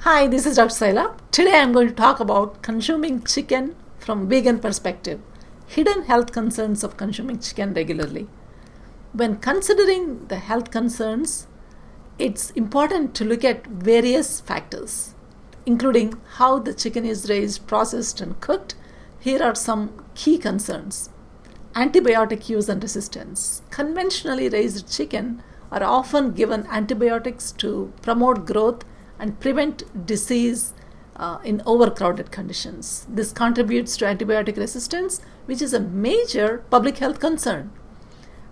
Hi, this is Dr. Saila. Today I'm going to talk about consuming chicken from vegan perspective, hidden health concerns of consuming chicken regularly. When considering the health concerns, it's important to look at various factors, including how the chicken is raised, processed, and cooked. Here are some key concerns. Antibiotic use and resistance. Conventionally raised chicken are often given antibiotics to promote growth and prevent disease in overcrowded conditions. This contributes to antibiotic resistance, which is a major public health concern.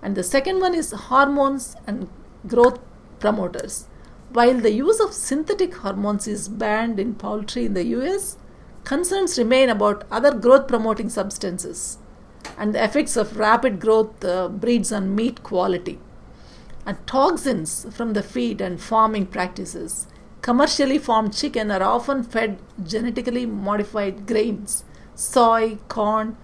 And the second one is hormones and growth promoters. While the use of synthetic hormones is banned in poultry in the US, concerns remain about other growth promoting substances and the effects of rapid growth breeds on meat quality. And toxins from the feed and farming practices. Commercially farmed chicken are often fed genetically modified grains, soy, corn,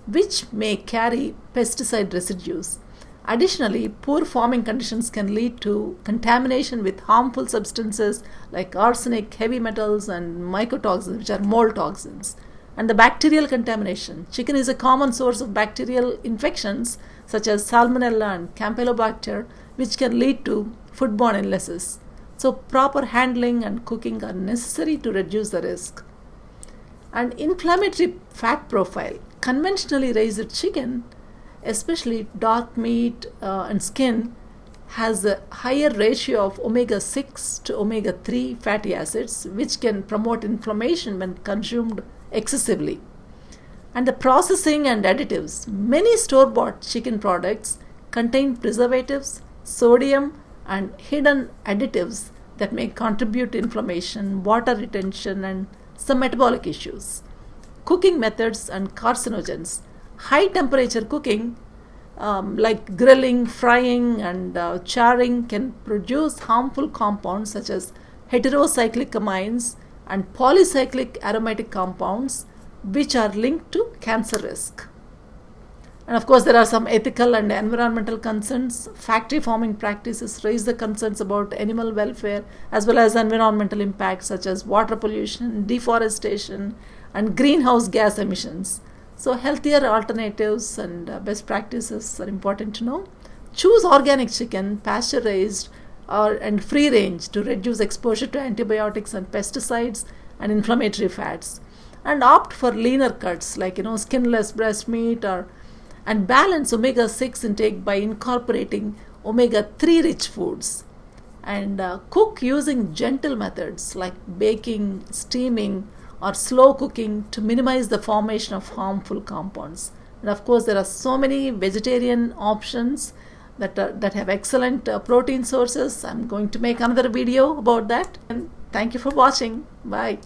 which may carry pesticide residues. Additionally, poor farming conditions can lead to contamination with harmful substances like arsenic, heavy metals, and mycotoxins, which are mold toxins. And the bacterial contamination. Chicken is a common source of bacterial infections such as Salmonella and Campylobacter, which can lead to foodborne illnesses. So proper handling and cooking are necessary to reduce the risk. And inflammatory fat profile. Conventionally raised chicken, especially dark meat and skin, has a higher ratio of omega-6 to omega-3 fatty acids, which can promote inflammation when consumed excessively. And the processing and additives. Many store-bought chicken products contain preservatives, sodium, and hidden additives that may contribute to inflammation, water retention, and some metabolic issues. Cooking methods and carcinogens. High temperature cooking, like grilling, frying, and charring, can produce harmful compounds such as heterocyclic amines and polycyclic aromatic compounds, which are linked to cancer risk. And of course, there are some ethical and environmental concerns. Factory farming practices raise the concerns about animal welfare as well as environmental impacts such as water pollution, deforestation, and greenhouse gas emissions. So healthier alternatives and best practices are important to know. Choose organic chicken, pasture raised, and free range to reduce exposure to antibiotics and pesticides and inflammatory fats. And opt for leaner cuts like skinless breast meat and balance omega-6 intake by incorporating omega-3 rich foods. And cook using gentle methods like baking, steaming, or slow cooking to minimize the formation of harmful compounds. And of course, there are so many vegetarian options that have excellent protein sources. I'm going to make another video about that. And thank you for watching. Bye.